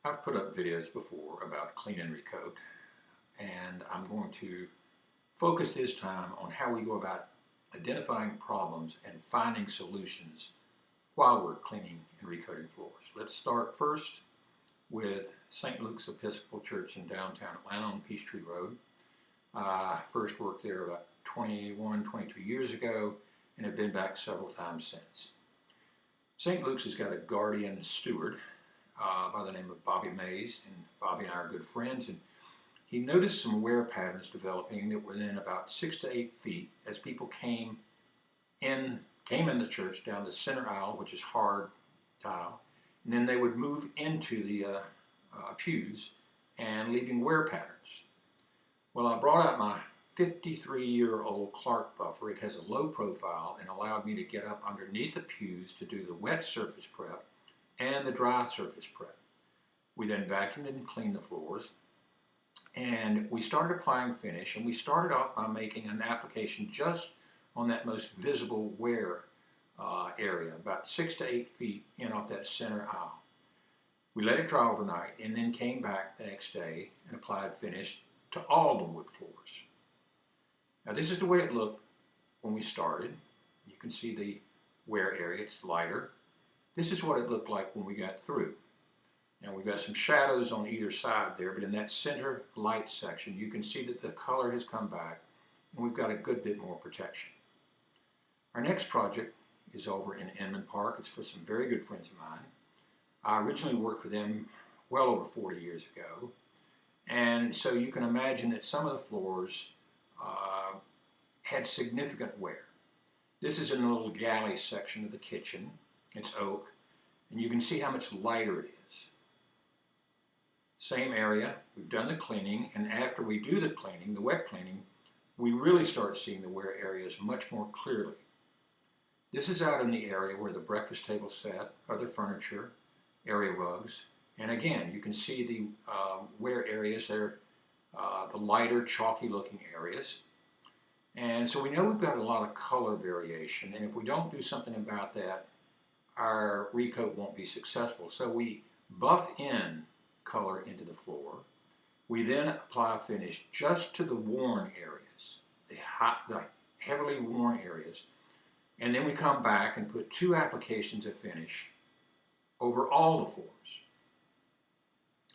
I've put up videos before about clean and recoat, and I'm going to focus this time on how we go about identifying problems and finding solutions while we're cleaning and recoating floors. Let's start first with St. Luke's Episcopal Church in downtown Atlanta on Peachtree Road. I first worked there about 21, 22 years ago and have been back several times since. St. Luke's has got a guardian steward by the name of Bobby Mays, and Bobby and I are good friends, and he noticed some wear patterns developing that were then about 6 to 8 feet as people came in the church down the center aisle, which is hard tile, and then they would move into the pews and leaving wear patterns. Well, I brought out my 53-year-old Clark buffer. It has a low profile and allowed me to get up underneath the pews to do the wet surface prep and the dry surface prep. We then vacuumed and cleaned the floors, and we started applying finish, and we started off by making an application just on that most visible wear area, about 6 to 8 feet in off that center aisle. We let it dry overnight and then came back the next day and applied finish to all the wood floors. Now this is the way it looked when we started. You can see the wear area, it's lighter. This is what it looked like when we got through. Now we've got some shadows on either side there, but in that center light section, you can see that the color has come back and we've got a good bit more protection. Our next project is over in Inman Park. It's for some very good friends of mine. I originally worked for them well over 40 years ago. And so you can imagine that some of the floors had significant wear. This is in the little galley section of the kitchen. It's oak, and you can see how much lighter it is. Same area, we've done the cleaning, and after we do the cleaning, the wet cleaning, we really start seeing the wear areas much more clearly. This is out in the area where the breakfast table set, other furniture, area rugs, and again, you can see the wear areas there, the lighter, chalky-looking areas. And so we know we've got a lot of color variation, and if we don't do something about that, our recoat won't be successful. So we buff in color into the floor. We then apply finish just to the worn areas, the heavily worn areas, and then we come back and put 2 applications of finish over all the floors.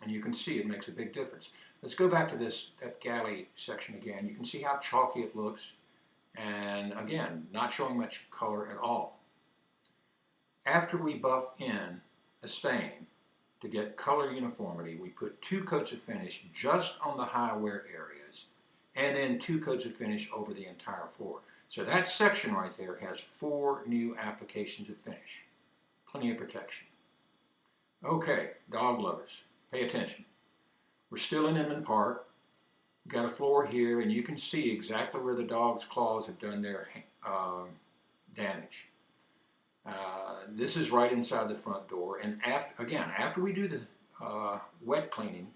And you can see it makes a big difference. Let's go back to that galley section again. You can see how chalky it looks, and again, not showing much color at all. After we buff in a stain to get color uniformity, we put 2 coats of finish just on the high wear areas, and then 2 coats of finish over the entire floor. So that section right there has 4 new applications of finish. Plenty of protection. Okay, dog lovers, pay attention. We're still in Inman Park. We've got a floor here, and you can see exactly where the dog's claws have done their damage. This is right inside the front door, and after we do the wet cleaning,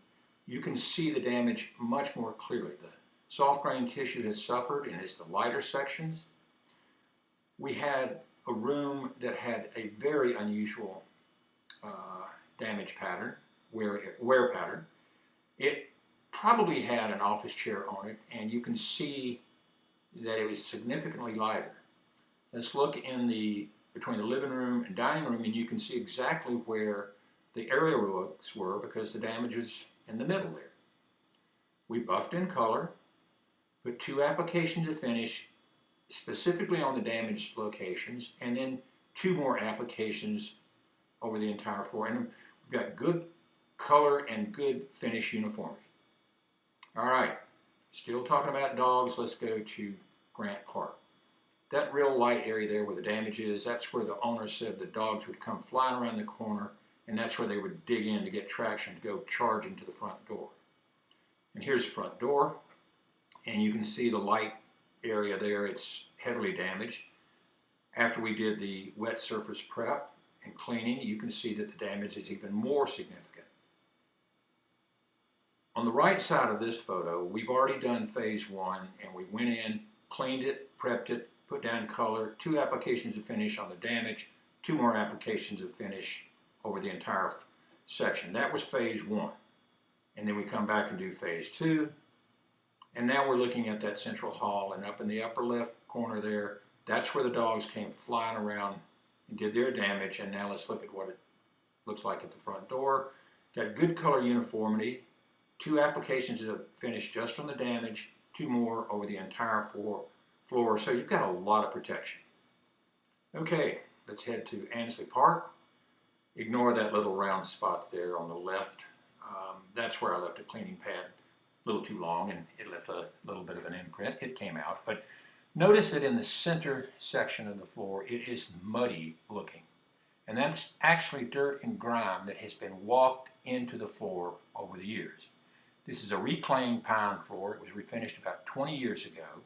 you can see the damage much more clearly. The soft grain tissue has suffered, and it's the lighter sections. We had a room that had a very unusual damage pattern, wear pattern. It probably had an office chair on it, and you can see that it was significantly lighter. Let's look in between the living room and dining room, and you can see exactly where the area rugs were because the damage was in the middle there. We buffed in color, put 2 applications of finish specifically on the damaged locations, and then 2 more applications over the entire floor. And we've got good color and good finish uniformity. All right, still talking about dogs, let's go to Grant Park. That real light area there where the damage is, that's where the owner said the dogs would come flying around the corner, and that's where they would dig in to get traction to go charging to the front door. And here's the front door, and you can see the light area there, it's heavily damaged. After we did the wet surface prep and cleaning, you can see that the damage is even more significant. On the right side of this photo, we've already done phase 1, and we went in, cleaned it, prepped it, put down color, 2 applications of finish on the damage, 2 more applications of finish over the entire section. That was phase 1. And then we come back and do phase 2. And now we're looking at that central hall, and up in the upper left corner there, that's where the dogs came flying around and did their damage. And now let's look at what it looks like at the front door. Got good color uniformity. 2 applications of finish just on the damage, 2 more over the entire floor. So you've got a lot of protection. Okay, let's head to Ansley Park. Ignore that little round spot there on the left. That's where I left a cleaning pad a little too long, and it left a little bit of an imprint. It came out, but notice that in the center section of the floor, it is muddy looking. And that's actually dirt and grime that has been walked into the floor over the years. This is a reclaimed pine floor. It was refinished about 20 years ago.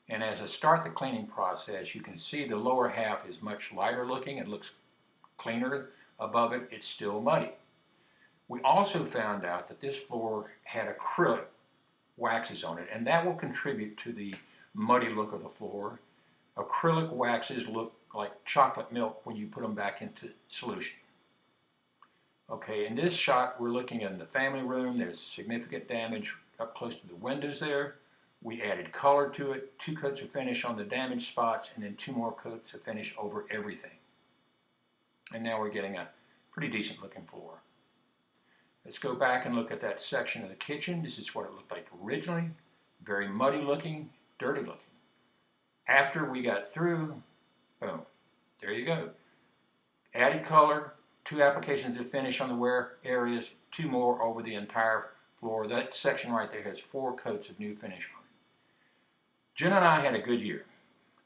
And as I start the cleaning process, you can see the lower half is much lighter looking. It looks cleaner. Above it, it's still muddy. We also found out that this floor had acrylic waxes on it, and that will contribute to the muddy look of the floor. Acrylic waxes look like chocolate milk when you put them back into solution. Okay, in this shot, we're looking in the family room. There's significant damage up close to the windows there. We added color to it, 2 coats of finish on the damaged spots, and then 2 more coats of finish over everything. And now we're getting a pretty decent looking floor. Let's go back and look at that section of the kitchen. This is what it looked like originally. Very muddy looking, dirty looking. After we got through, boom, there you go. Added color, 2 applications of finish on the wear areas, 2 more over the entire floor. That section right there has 4 coats of new finish on it. Jenna and I had a good year.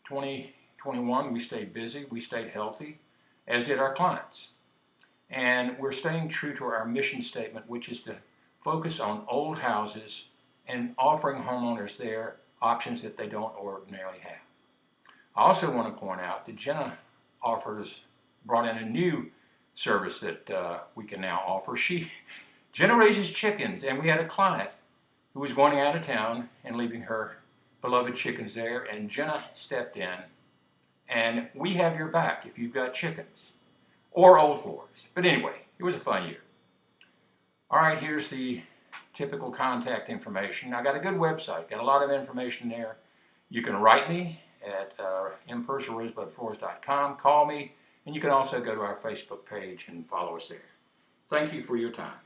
2021, we stayed busy, we stayed healthy, as did our clients. And we're staying true to our mission statement, which is to focus on old houses and offering homeowners there options that they don't ordinarily have. I also want to point out that Jenna brought in a new service that we can now offer. Jenna raises chickens, and we had a client who was going out of town and leaving her beloved chickens there, and Jenna stepped in, and we have your back if you've got chickens or old floors. But anyway, it was a fun year. All right, here's the typical contact information. I got a good website, got a lot of information there. You can write me at mpersa@rosebudfloors.com, call me, and you can also go to our Facebook page and follow us there. Thank you for your time.